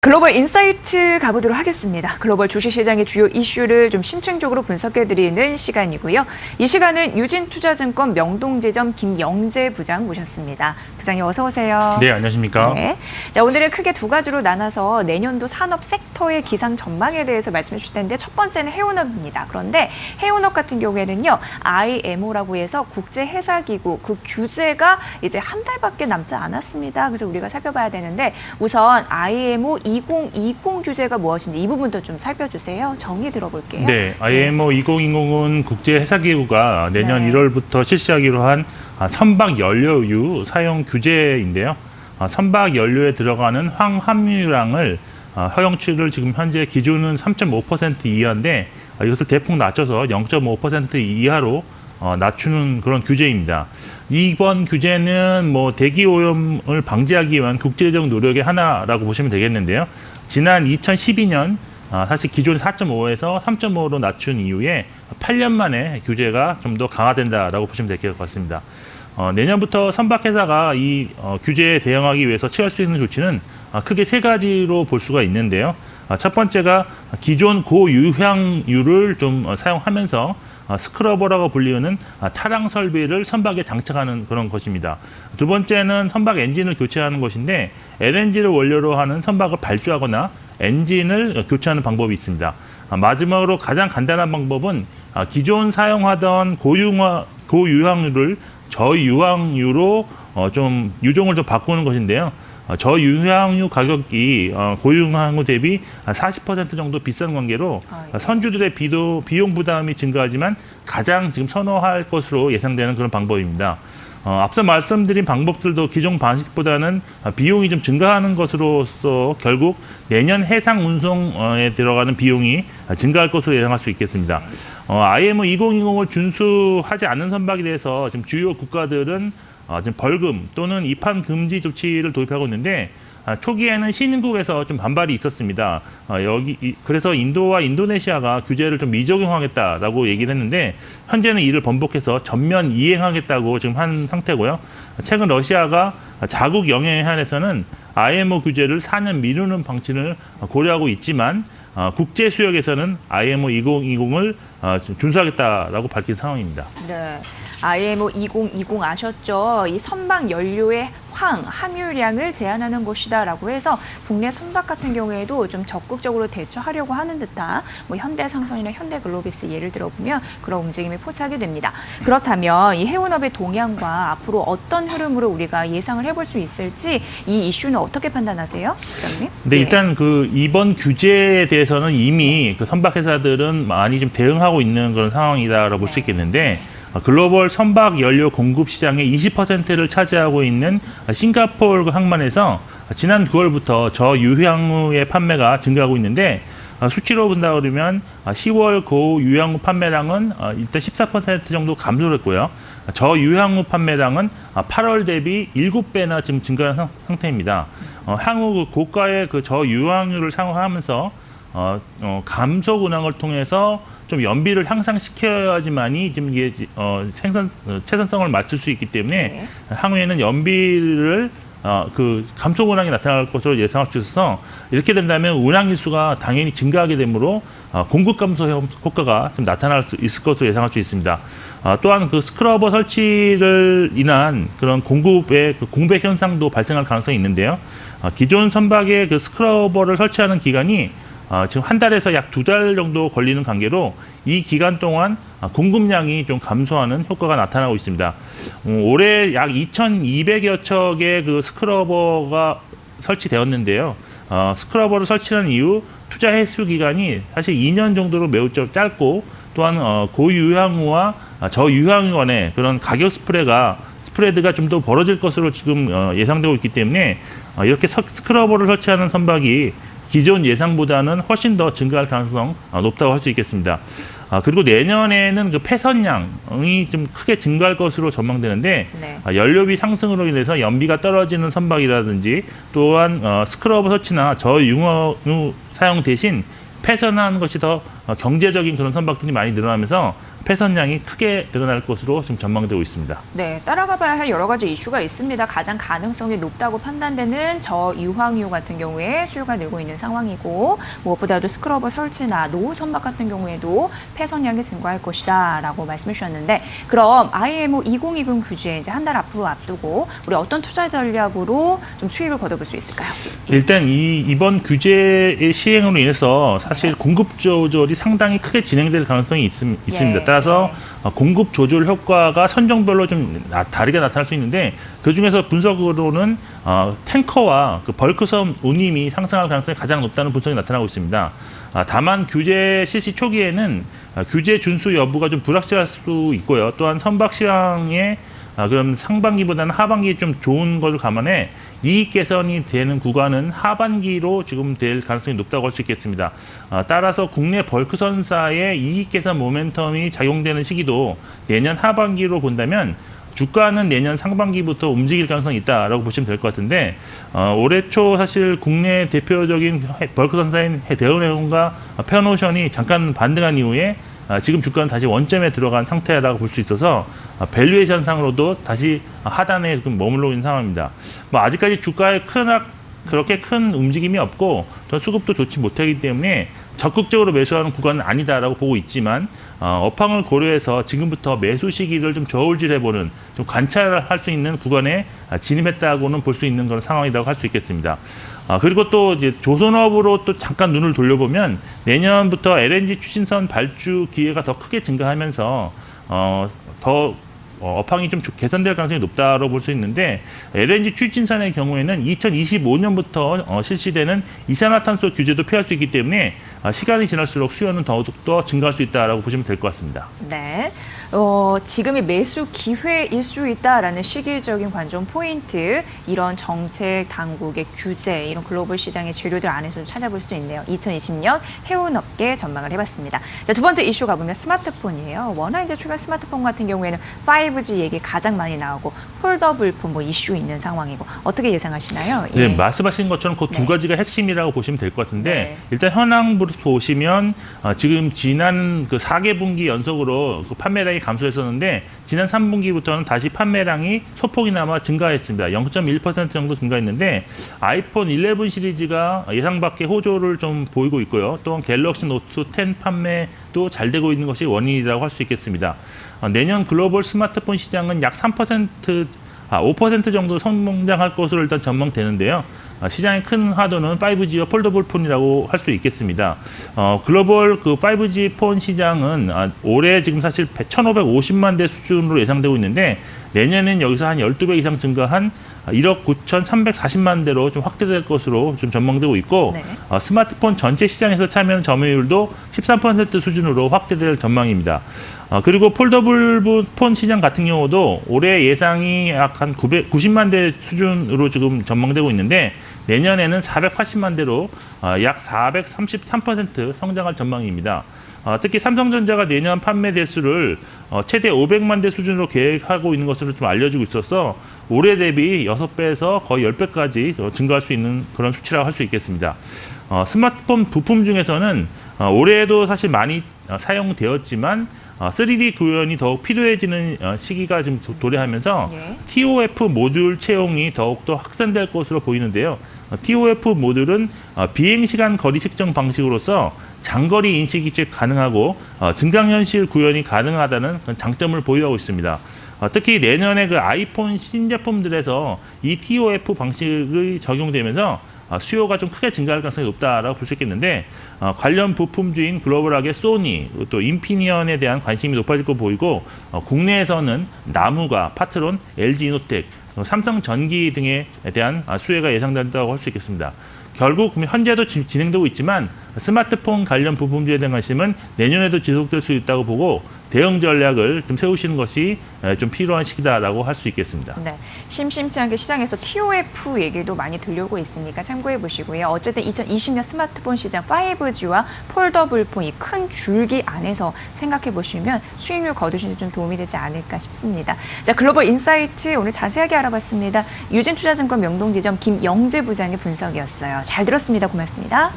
글로벌 인사이트 가보도록 하겠습니다. 글로벌 주식시장의 주요 이슈를 좀 심층적으로 분석해드리는 시간이고요. 이 시간은 유진투자증권 명동지점 김영재 부장 모셨습니다. 부장님 어서 오세요. 네, 안녕하십니까. 네. 자, 오늘은 크게 두 가지로 나눠서 내년도 산업 섹터의 기상 전망에 대해서 말씀해 주실 텐데 첫 번째는 해운업입니다. 그런데 해운업 같은 경우에는요. IMO라고 해서 국제해사기구 그 규제가 이제 한 달밖에 남지 않았습니다. 그래서 우리가 살펴봐야 되는데 우선 IMO 2020 규제가 무엇인지 이 부분도 좀 살펴주세요. 정의 들어볼게요. 네, IMO 2020은 국제해사기구가 내년 1월부터 실시하기로 한 선박 연료유 사용 규제인데요. 선박 연료에 들어가는 황함유량을 허용치를 지금 현재 기준은 3.5% 이하인데 이것을 대폭 낮춰서 0.5% 이하로 낮추는 그런 규제입니다. 이번 규제는 대기 오염을 방지하기 위한 국제적 노력의 하나라고 보시면 되겠는데요. 지난 2012년 사실 기존 4.5에서 3.5로 낮춘 이후에 8년 만에 규제가 좀 더 강화된다라고 보시면 될 것 같습니다. 내년부터 선박회사가 이 규제에 대응하기 위해서 취할 수 있는 조치는 크게 세 가지로 볼 수가 있는데요. 첫 번째가 기존 고유향유를 좀 사용하면서 스크러버라고 불리는 타랑 설비를 선박에 장착하는 그런 것입니다. 두 번째는 선박 엔진을 교체하는 것인데 LNG를 원료로 하는 선박을 발주하거나 엔진을 교체하는 방법이 있습니다. 마지막으로 가장 간단한 방법은 기존 사용하던 고유향유를 저유황유로 좀 유종을 좀 바꾸는 것인데요. 저유황유 가격이 고유황유 대비 40% 정도 비싼 관계로 선주들의 비용 부담이 증가하지만 가장 지금 선호할 것으로 예상되는 그런 방법입니다. 앞서 말씀드린 방법들도 기존 방식보다는 비용이 좀 증가하는 것으로서 결국 내년 해상 운송에 들어가는 비용이 증가할 것으로 예상할 수 있겠습니다. IMO 2020을 준수하지 않는 선박에 대해서 지금 주요 국가들은 지금 벌금 또는 입항 금지 조치를 도입하고 있는데 초기에는 신흥국에서 좀 반발이 있었습니다. 그래서 인도와 인도네시아가 규제를 좀 미적용하겠다라고 얘기를 했는데 현재는 이를 번복해서 전면 이행하겠다고 지금 한 상태고요. 최근 러시아가 자국 영해에 한해서는 IMO 규제를 4년 미루는 방침을 고려하고 있지만 국제 수역에서는 IMO 2020을 준수하겠다라고 밝힌 상황입니다. 네. IMO 2020 아셨죠? 이 선박 연료의 함유량을 제한하는 것이다라고 해서 국내 선박 같은 경우에도 좀 적극적으로 대처하려고 하는 듯한 현대상선이나 현대글로비스 예를 들어보면 그런 움직임이 포착이 됩니다. 그렇다면 이 해운업의 동향과 앞으로 어떤 흐름으로 우리가 예상을 해볼 수 있을지 이 이슈는 어떻게 판단하세요, 부장님? 네, 일단 이번 규제에 대해서는 이미 선박 회사들은 많이 좀 대응하고 있는 그런 상황이다라고 볼 수 있겠는데. 글로벌 선박 연료 공급 시장의 20%를 차지하고 있는 싱가포르 항만에서 지난 9월부터 저유향유의 판매가 증가하고 있는데 수치로 본다 그러면 10월 고유향유 판매량은 일단 14% 정도 감소를 했고요. 저유향유 판매량은 8월 대비 7배나 지금 증가한 상태입니다. 향후 고가의 저유향유를 사용하면서 감소 운항을 통해서 좀 연비를 향상시켜야지만이 지금 이게 채선성을 맞출 수 있기 때문에 향후에는 연비를 감소 운항이 나타날 것으로 예상할 수 있어서 이렇게 된다면 운항 일수가 당연히 증가하게 되므로 공급 감소 효과가 좀 나타날 수 있을 것으로 예상할 수 있습니다. 또한 스크러버 설치를 인한 그런 공급의 공백 현상도 발생할 가능성이 있는데요. 기존 선박에 스크러버를 설치하는 기간이 지금 한 달에서 약 2달 정도 걸리는 관계로 이 기간 동안 공급량이 좀 감소하는 효과가 나타나고 있습니다. 올해 약 2,200여 척의 스크러버가 설치되었는데요. 스크러버를 설치한 이후 투자 회수 기간이 사실 2년 정도로 매우 좀 짧고 또한 고유향유와 저유향유 간의 그런 가격 스프레드가 좀 더 벌어질 것으로 지금 예상되고 있기 때문에 이렇게 스크러버를 설치하는 선박이 기존 예상보다는 훨씬 더 증가할 가능성 높다고 할 수 있겠습니다. 그리고 내년에는 폐선량이 좀 크게 증가할 것으로 전망되는데 연료비 상승으로 인해서 연비가 떨어지는 선박이라든지 또한 스크러버 설치나 저유황유 사용 대신 폐선하는 것이 더 경제적인 그런 선박들이 많이 늘어나면서 폐선량이 크게 늘어날 것으로 지금 전망되고 있습니다. 네, 따라가봐야 할 여러 가지 이슈가 있습니다. 가장 가능성이 높다고 판단되는 저유황유 같은 경우에 수요가 늘고 있는 상황이고 무엇보다도 스크러버 설치나 노후 선박 같은 경우에도 폐선량이 증가할 것이다 라고 말씀해 주셨는데 그럼 IMO 2020 규제 이제 한 달 앞으로 앞두고 우리 어떤 투자 전략으로 좀 수익을 거둬볼 수 있을까요? 일단 이번 규제의 시행으로 인해서 사실 공급 조절이 상당히 크게 진행될 가능성이 있습니다. 따라서 공급 조절 효과가 선종별로 좀 다르게 나타날 수 있는데 그 중에서 분석으로는 탱커와 그 벌크섬 운임이 상승할 가능성이 가장 높다는 분석이 나타나고 있습니다. 다만 규제 실시 초기에는 규제 준수 여부가 좀 불확실할 수 있고요. 또한 선박 시황의 그럼 상반기보다는 하반기 좀 좋은 것을 감안해 이익 개선이 되는 구간은 하반기로 지금 될 가능성이 높다고 할 수 있겠습니다. 따라서 국내 벌크선사의 이익 개선 모멘텀이 작용되는 시기도 내년 하반기로 본다면 주가는 내년 상반기부터 움직일 가능성이 있다라고 보시면 될 것 같은데 올해 초 사실 국내 대표적인 벌크선사인 대운해운과 페어노션이 잠깐 반등한 이후에 지금 주가는 다시 원점에 들어간 상태라고 볼 수 있어서 밸류에이션 상으로도 다시 하단에 머물러 있는 상황입니다. 아직까지 주가에 그렇게 큰 움직임이 없고 더 수급도 좋지 못하기 때문에 적극적으로 매수하는 구간은 아니다라고 보고 있지만 업황을 고려해서 지금부터 매수 시기를 좀 저울질해보는 좀 관찰할 수 있는 구간에 진입했다고는 볼 수 있는 그런 상황이라고 할 수 있겠습니다. 그리고 또 이제 조선업으로 또 잠깐 눈을 돌려보면 내년부터 LNG 추진선 발주 기회가 더 크게 증가하면서 업황이 좀 개선될 가능성이 높다고 볼 수 있는데 LNG 추진선의 경우에는 2025년부터 실시되는 이산화탄소 규제도 피할 수 있기 때문에 시간이 지날수록 수요는 더욱더 증가할 수 있다고 보시면 될 것 같습니다. 네. 지금이 매수 기회일 수 있다라는 시기적인 관전 포인트, 이런 정책, 당국의 규제, 이런 글로벌 시장의 재료들 안에서도 찾아볼 수 있네요. 2020년 해운업계 전망을 해봤습니다. 자, 두 번째 이슈 가보면 스마트폰이에요. 워낙 이제 최근 스마트폰 같은 경우에는 5G 얘기 가장 많이 나오고 폴더블폰 이슈 있는 상황이고 어떻게 예상하시나요? 네, 예. 말씀하신 것처럼 그 두 가지가 핵심이라고 보시면 될 것 같은데 네. 일단 현황부터 보시면 지금 지난 그 4개분기 연속으로 그 판매량이 감소했었는데 지난 3분기부터는 다시 판매량이 소폭이나마 증가했습니다. 0.1% 정도 증가했는데 아이폰 11 시리즈가 예상 밖의 호조를 좀 보이고 있고요. 또한 갤럭시 노트 10 판매도 잘 되고 있는 것이 원인이라고 할 수 있겠습니다. 내년 글로벌 스마트폰 시장은 약 5% 정도 성장할 것으로 일단 전망되는데요. 시장의 큰 화두는 5G와 폴더블 폰이라고 할 수 있겠습니다. 글로벌 그 5G 폰 시장은 올해 지금 사실 1,550만 대 수준으로 예상되고 있는데 내년엔 여기서 한 12배 이상 증가한 1억 9,340만 대로 좀 확대될 것으로 좀 전망되고 있고 네. 스마트폰 전체 시장에서 참여하는 점유율도 13% 수준으로 확대될 전망입니다. 그리고 폴더블 폰 시장 같은 경우도 올해 예상이 약 한 90만 대 수준으로 지금 전망되고 있는데 내년에는 480만 대로 약 433% 성장할 전망입니다. 특히 삼성전자가 내년 판매 대수를 최대 500만 대 수준으로 계획하고 있는 것으로 좀 알려지고 있어서 올해 대비 6배에서 거의 10배까지 증가할 수 있는 그런 수치라고 할 수 있겠습니다. 스마트폰 부품 중에서는 올해에도 사실 많이 사용되었지만 3D 구현이 더욱 필요해지는 시기가 지금 도래하면서 예. TOF 모듈 채용이 더욱더 확산될 것으로 보이는데요. TOF 모듈은 비행시간 거리 측정 방식으로서 장거리 인식이 가능하고 증강현실 구현이 가능하다는 장점을 보유하고 있습니다. 특히 내년에 그 아이폰 신제품들에서 이 TOF 방식이 적용되면서 수요가 좀 크게 증가할 가능성이 높다라고 볼 수 있겠는데 관련 부품주인 글로벌하게 소니 또 인피니언에 대한 관심이 높아질 거 보이고 국내에서는 나무가 파트론, LG 이노텍, 삼성전기 등에 대한 수혜가 예상된다고 할 수 있겠습니다. 결국 현재도 진행되고 있지만 스마트폰 관련 부품주에 대한 관심은 내년에도 지속될 수 있다고 보고 대응 전략을 좀 세우시는 것이 좀 필요한 시기다라고 할 수 있겠습니다. 네, 심심치 않게 시장에서 TOF 얘기도 많이 들려오고 있으니까 참고해 보시고요. 어쨌든 2020년 스마트폰 시장 5G와 폴더블폰 이 큰 줄기 안에서 생각해 보시면 수익률 거두시는 데 좀 도움이 되지 않을까 싶습니다. 자, 글로벌 인사이트 오늘 자세하게 알아봤습니다. 유진투자증권 명동지점 김영재 부장의 분석이었어요. 잘 들었습니다. 고맙습니다.